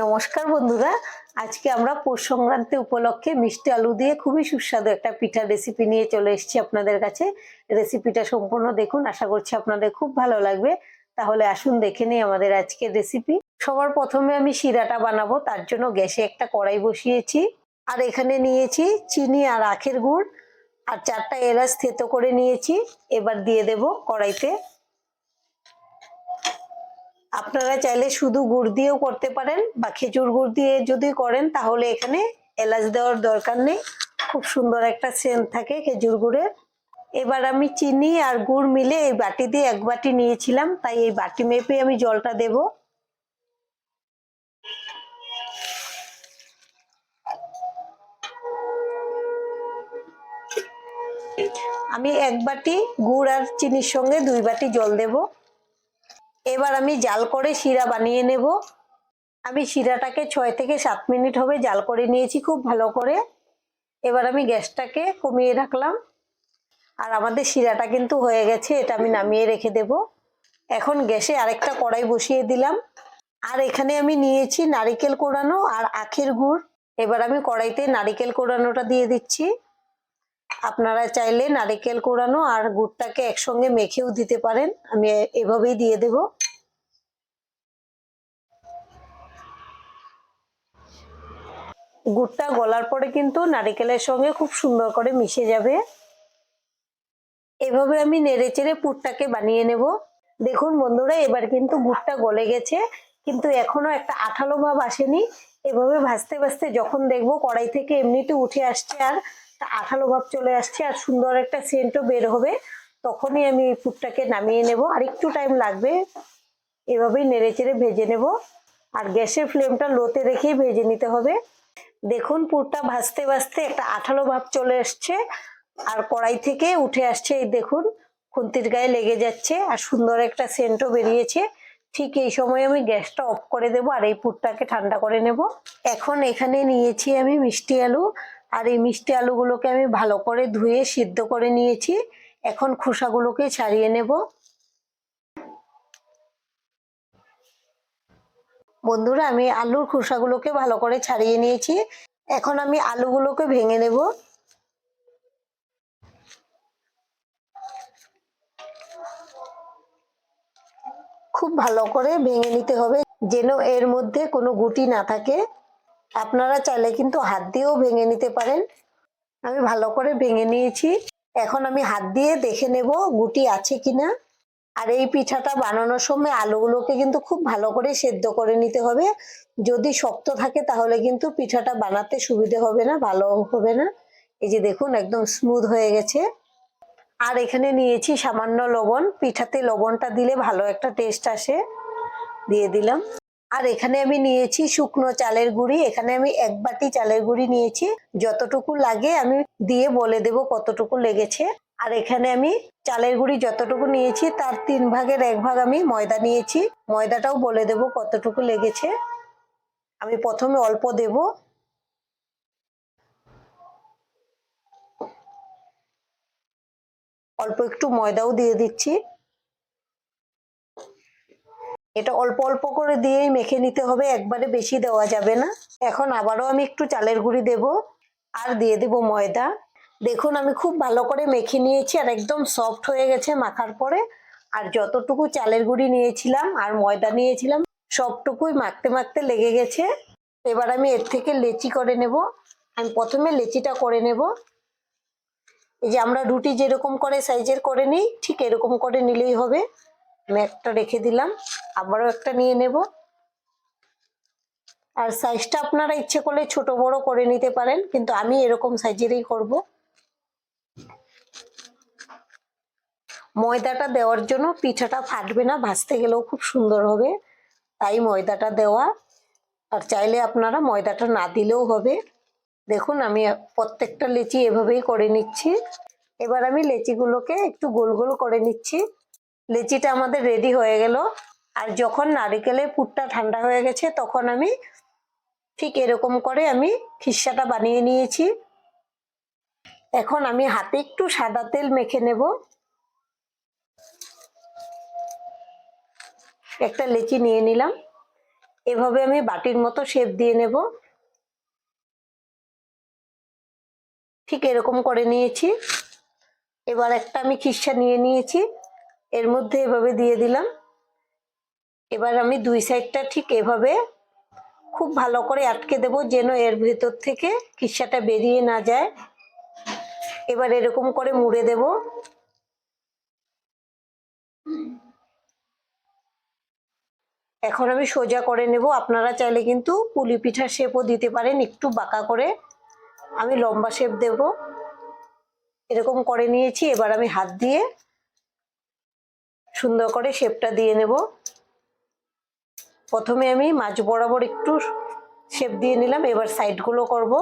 নমস্কার বন্ধুরা, আজকে আমরা পৌষ সংক্রান্তি উপলক্ষে মিষ্টি আলু দিয়ে খুবই সুস্বাদু একটা পিঠার রেসিপি নিয়ে চলে এসেছি আপনাদের কাছে। রেসিপিটা সম্পূর্ণ দেখুন, আশা করছি আপনাদের খুব ভালো লাগবে। তাহলে আসুন দেখে নিই আমাদের আজকের রেসিপি। সবার প্রথমে আমি শিরাটা বানাবো, তার জন্য গ্যাসে একটা কড়াই বসিয়েছি। আর এখানে নিয়েছি চিনি আর আখের গুড় আর 4টা এলাচ থেতো করে নিয়েছি। এবার দিয়ে দেব কড়াইতে। আপনারা চাইলে শুধু গুড় দিয়েও করতে পারেন বা খেজুর গুড় দিয়ে যদি করেন তাহলে এখানে এলাচ দেওয়ার দরকার নেই, খুব সুন্দর একটা সেন্ট থাকে খেজুর গুড়ের। এবার আমি চিনি আর গুড় মিলে এই বাটি দিয়ে 1 বাটি নিয়েছিলাম, তাই এই বাটি মেপে আমি জলটা দেব। আমি 1 বাটি গুড় আর চিনির সঙ্গে 2 বাটি জল দেব। এবার আমি জাল করে শিরা বানিয়ে নেব। আমি শিরাটাকে 6 থেকে 7 মিনিট হবে জাল করে নিয়েছি খুব ভালো করে। এবার আমি গ্যাসটাকে কমিয়ে রাখলাম। আর আমাদের শিরাটা কিন্তু হয়ে গেছে, এটা আমি নামিয়ে রেখে দেব। এখন গ্যাসে আরেকটা কড়াই বসিয়ে দিলাম। আর এখানে আমি নিয়েছি নারকেল কোড়ানো আর আখের গুড়। এবার আমি কড়াইতে নারকেল কোড়ানোটা দিয়ে দিচ্ছি। আপনারা চাইলে নারকেল কোড়ানো আর গুড়টাকে একসঙ্গে মেখেও দিতে পারেন, আমি এভাবেই দিয়ে দেব। গুড়টা গলার পরে কিন্তু নারকেলের সঙ্গে খুব সুন্দর করে মিশে যাবে। এভাবে আমি নেড়েচেড়ে পুরটাকে বানিয়ে নেব। দেখুন বন্ধুরা, এবার কিন্তু গুড়টা গলে গেছে, কিন্তু এখনো একটা আঠালো ভাব আসেনি। এভাবে ভাজতে ভাজতে যখন দেখবো কড়াই থেকে এমনিতে উঠে আসছে আর আঠালো ভাব চলে আসছে আর সুন্দর একটা সেন্টও বের হবে, তখনই আমি এই পুরটাকে নামিয়ে নেব। আর একটু টাইম লাগবে, এভাবেই নেড়েচেড়ে ভেজে নেব। আর গ্যাসের ফ্লেমটা লোতে রেখেই ভেজে নিতে হবে। দেখুন পুরটা ভাজতে ভাজতে একটা আঠালো ভাব চলে আসছে আর কড়াই থেকে উঠে আসছে, এই দেখুন খুন্তির গায়ে লেগে যাচ্ছে আর সুন্দর একটা সেন্টও বেরিয়েছে। ঠিক এই সময় আমি গ্যাসটা অফ করে দেব আর এই পুরটাকে ঠান্ডা করে নেব। এখন এখানে নিয়েছি আমি মিষ্টি আলু, আর এই মিষ্টি আলুগুলোকে আমি ভালো করে ধুয়ে সিদ্ধ করে নিয়েছি। এখন খোসাগুলোকে ছাড়িয়ে নেব। বন্ধুরা, আমি আলুর খোসাগুলোকে ভালো করে ছাড়িয়ে নিয়েছি। এখন আমি আলুগুলোকে ভেঙে নেব। খুব ভালো করে ভেঙে নিতে হবে, যেন এর মধ্যে কোনো গুটি না থাকে। আপনারা চাইলে কিন্তু হাত দিয়েও ভেঙে নিতে পারেন। আমি ভালো করে ভেঙে নিয়েছি। এখন আমি হাত দিয়ে দেখে নেব গুটি আছে কিনা। আর এই পিঠাটা বানানোর সময় আলুগুলোকে কিন্তু খুব ভালো করে সেদ্ধ করে নিতে হবে। যদি শক্ত থাকে তাহলে কিন্তু পিঠাটা বানাতে সুবিধে হবে না, ভালো হবে না। এই যে দেখুন একদম স্মুথ হয়ে গেছে। আর এখানে নিয়েছি সামান্য লবণ, পিঠাতে লবণটা দিলে ভালো একটা টেস্ট আসে, দিয়ে দিলাম। আর এখানে আমি নিয়েছি শুকনো চালের গুঁড়ি, এখানে আমি 1 বাটি চালের গুঁড়ি নিয়েছি। যতটুকু লাগে আমি দিয়ে বলে দেব কতটুকু লেগেছে। আর এখানে আমি চালের গুঁড়ি যতটুকু নিয়েছি তার 3 ভাগের 1 ভাগ আমি ময়দা নিয়েছি, ময়দাটাও বলে দেব কতটুকু লেগেছে। আমি প্রথমে অল্প দেব। অল্প একটু ময়দাও দিয়ে দিচ্ছি। এটা অল্প অল্প করে দিয়েই মেখে নিতে হবে, একবারে বেশি দেওয়া যাবে না। এখন আবারও আমি একটু চালের গুঁড়ি দেব আর দিয়ে দেব ময়দা। দেখুন আমি খুব ভালো করে মেখে নিয়েছি আর একদম সফট হয়ে গেছে মাখার পরে। আর যতটুকু চালের গুঁড়ি নিয়েছিলাম আর ময়দা নিয়েছিলাম সবটুকুই মাখতে মাখতে লেগে গেছে। এবার আমি এর থেকে লেচি করে নেব। আমি প্রথমে লেচিটা করে নেব। এই যে আমরা রুটি যেরকম করে সাইজের করে নিই ঠিক এরকম করে নিলেই হবে। আমি একটা রেখে দিলাম, আবারও একটা নিয়ে নেব। আর সাইজটা আপনারা ইচ্ছে করলে ছোট বড় করে নিতে পারেন, কিন্তু আমি এরকম সাইজেরই করব। ময়দাটা দেওয়ার জন্য পিঠাটা ফাটবে না, ভাজতে গেলেও খুব সুন্দর হবে, তাই ময়দাটা দেওয়া। আর চাইলে আপনারা ময়দাটা না দিলেও হবে। দেখুন আমি প্রত্যেকটা লেচি এভাবেই করে নিচ্ছি। এবার আমি লেচিগুলোকে একটু গোল গোল করে নিচ্ছি। লেচিটা আমাদের রেডি হয়ে গেল। আর যখন নারকেলের পুরটা ঠান্ডা হয়ে গেছে তখন আমি ঠিক এরকম করে আমি খিসাটা বানিয়ে নিয়েছি। এখন আমি হাতে একটু সাদা তেল মেখে নেব। একটা লেচি নিয়ে নিলাম। এভাবে আমি বাটির মতো শেপ দিয়ে নেব। ঠিক এরকম করে নিয়েছি। এবার একটা আমি খিরসা নিয়ে নিয়েছি, এর মধ্যে এভাবে দিয়ে দিলাম। এবার আমি দুই সাইডটা ঠিক এভাবে খুব ভালো করে আটকে দেব, যেন এর ভেতর থেকে খিরসাটা বেরিয়ে না যায়। এবার এরকম করে মুড়ে দেব। এখন আমি সোজা করে নেব। আপনারা চাইলে কিন্তু পুলি পিঠার শেপও দিতে পারেন, একটু বাঁকা করে। আমি লম্বা শেপ দেব। এরকম করে নিয়েছি। এবার আমি হাত দিয়ে সুন্দর করে শেপটা দিয়ে নেব। প্রথমে আমি মাঝ বরাবর একটু শেপ দিয়ে নিলাম, এবার সাইডগুলো করব।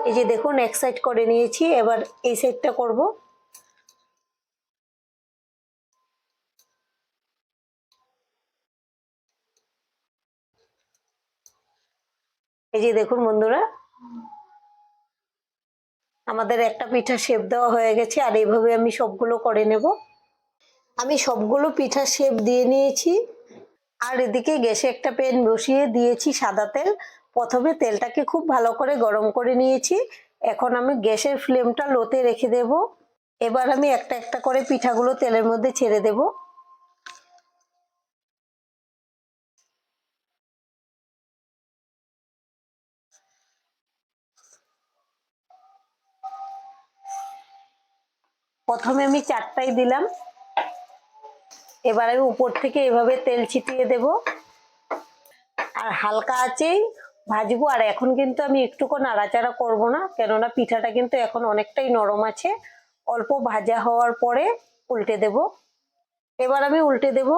এই যে দেখুন, এক সাইড করে নিয়েছি, এবার এই সাইডটা করব। এই যে দেখুন বন্ধুরা, আমাদের একটা পিঠা শেপ দেওয়া হয়ে গেছে। আর এইভাবে আমি সবগুলো করে নেব। আমি সবগুলো পিঠা শেপ দিয়ে নিয়েছি। আর এদিকে গ্যাসে একটা প্যান বসিয়ে দিয়েছি সাদা তেল। প্রথমে তেলটাকে খুব ভালো করে গরম করে নিয়েছি। এখন আমি গ্যাসের ফ্লেমটা লোতে রেখে দেব। এবার আমি একটা একটা করে পিঠাগুলো তেলের মধ্যে ছেড়ে দেব। প্রথমে আমি চারটাই দিলাম। এবার আমি উপর থেকে এভাবে তেল ছিটিয়ে দেব আর হালকা আঁচেই ভাজবো। আর এখন কিন্তু আমি একটুকু নাড়াচাড়া করব না, কেননা পিঠাটা কিন্তু এখন অনেকটাই নরম আছে। অল্প ভাজা হওয়ার পরে উল্টে দেব। এবার আমি উল্টে দেব।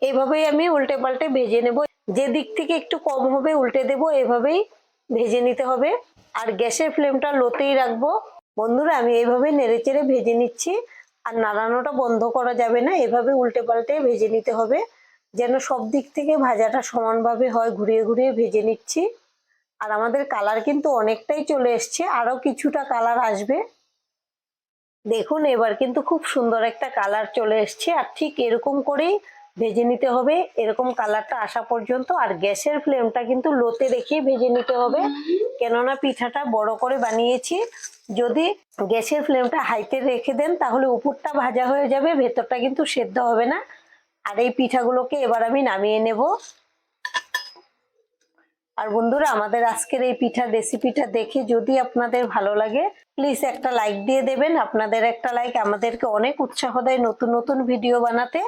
এইভাবেই আমি উল্টে পাল্টে ভেজে নেব। যে দিক থেকে একটু কম হবে উল্টে দেব। এভাবেই ভেজে নিতে হবে। আর গ্যাসের ফ্লেমটা লোতেই রাখবো। বন্ধুরা, আমি এইভাবে নেড়েচেড়ে ভেজে নিচ্ছি। আর নাড়ানোটা বন্ধ করা যাবে না, এভাবে উল্টে পাল্টে ভেজে নিতে হবে, যেন সব দিক থেকে ভাজাটা সমানভাবে হয়। ঘুরিয়ে ঘুরিয়ে ভেজে নিচ্ছি। আর আমাদের কালার কিন্তু অনেকটাই চলে এসছে, আরো কিছুটা কালার আসবে। দেখুন, এবার কিন্তু খুব সুন্দর একটা কালার চলে এসছে। আর ঠিক এরকম করেই ভেজে নিতে হবে, এরকম কালারটা আসা পর্যন্ত। আর গ্যাসের ফ্লেমটা কিন্তু লোতে রেখেই ভেজে নিতে হবে, কেননা পিঠাটা বড় করে বানিয়েছি। যদি গ্যাসের ফ্লেমটা হাইতে রেখে দেন তাহলে উপরটা ভাজা হয়ে যাবে, ভেতরটা কিন্তু সেদ্ধ হবে না। আর এই পিঠাগুলোকে এবার আমি নামিয়ে নেব। আর বন্ধুরা, আমাদের আজকের এই পিঠার রেসিপিটা দেখে যদি আপনাদের ভালো লাগে, প্লিজ একটা লাইক দিয়ে দেবেন। আপনাদের একটা লাইক আমাদেরকে অনেক উৎসাহ দেয় নতুন নতুন ভিডিও বানাতে।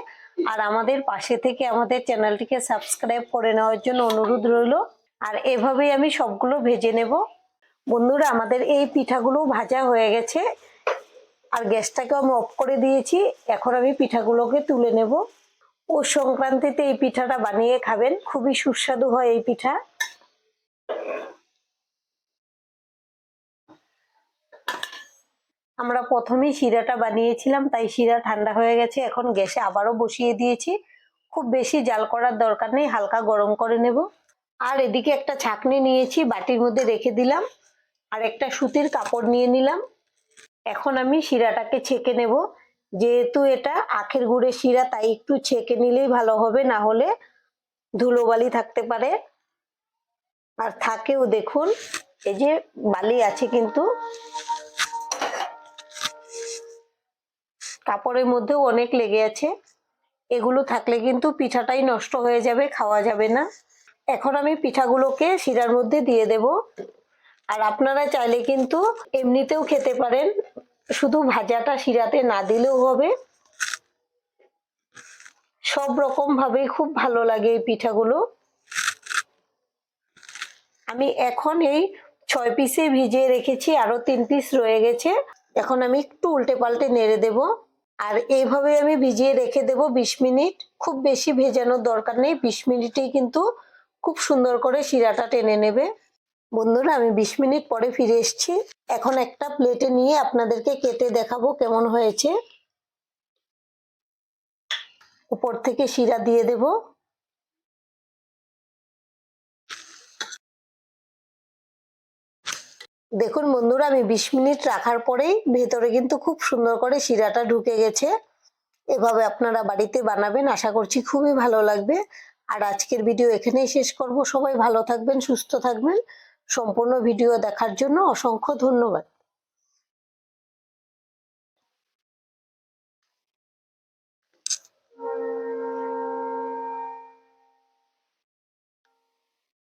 আর আমাদের পাশে থেকে আমাদের চ্যানেলটিকে সাবস্ক্রাইব করে নেওয়ার জন্য অনুরোধ রইল। আর এভাবেই আমি সবগুলো ভেজে নেব। বন্ধুরা, আমাদের এই পিঠাগুলো ভাজা হয়ে গেছে। আর গ্যাসটাকে আমি অফ করে দিয়েছি। এখন আমি পিঠাগুলোকে তুলে নেব। পৌষ সংক্রান্তিতে এই পিঠাটা বানিয়ে খাবেন, খুবই সুস্বাদু হয় এই পিঠা। আমরা প্রথমেই শিরাটা বানিয়েছিলাম, তাই শিরা ঠান্ডা হয়ে গেছে। এখন গ্যাসে আবারও বসিয়ে দিয়েছি। খুব বেশি জাল করার দরকার নেই, হালকা গরম করে নেব। আর এদিকে একটা ছাঁকনি নিয়েছি, বাটির মধ্যে রেখে দিলাম। আর একটা সুতির কাপড় নিয়ে নিলাম। এখন আমি শিরাটাকে ছেঁকে নেব। যেহেতু এটা আখের গুড়ের শিরা, তাই একটু ছেঁকে নিলেই ভালো হবে, না হলে ধুলোবালি থাকতে পারে। আর থাকেও, দেখুন এই যে বালি আছে, কিন্তু কাপড়ের মধ্যেও অনেক লেগে আছে। এগুলো থাকলে কিন্তু পিঠাটাই নষ্ট হয়ে যাবে, খাওয়া যাবে না। এখন আমি পিঠাগুলোকে শিরার মধ্যে দিয়ে দেব। আর আপনারা চাইলে কিন্তু এমনিতেও খেতে পারেন, শুধু ভাজাটা শিরাতে না দিলেও হবে। সব রকম ভাবে খুব ভালো লাগে এই পিঠাগুলো। আমি এখন এই 6 পিসে ভিজিয়ে রেখেছি, আরো 3 পিস রয়ে গেছে। এখন আমি একটু উল্টে পাল্টে নেড়ে দেব। আর এইভাবে আমি ভিজিয়ে রেখে দেব 20 মিনিট। খুব বেশি ভেজানোর দরকার নেই, 20 মিনিটেই কিন্তু খুব সুন্দর করে শিরাটা টেনে নেবে। বন্ধুরা, আমি 20 মিনিট পরে ফিরে এসেছি। এখন একটা প্লেটে নিয়ে আপনাদেরকে কেটে দেখাবো কেমন হয়েছে। উপর থেকে শিরা দিয়ে দেব। দেখুন বন্ধুরা, আমি 20 মিনিট রাখার পরেই ভেতরে কিন্তু খুব সুন্দর করে শিরাটা ঢুকে গেছে। এভাবে আপনারা বাড়িতে বানাবেন, আশা করছি খুবই ভালো লাগবে। আর আজকের ভিডিও এখানেই শেষ করব। সবাই ভালো থাকবেন, সুস্থ থাকবেন। সম্পূর্ণ ভিডিও দেখার জন্য অসংখ্য ধন্যবাদ।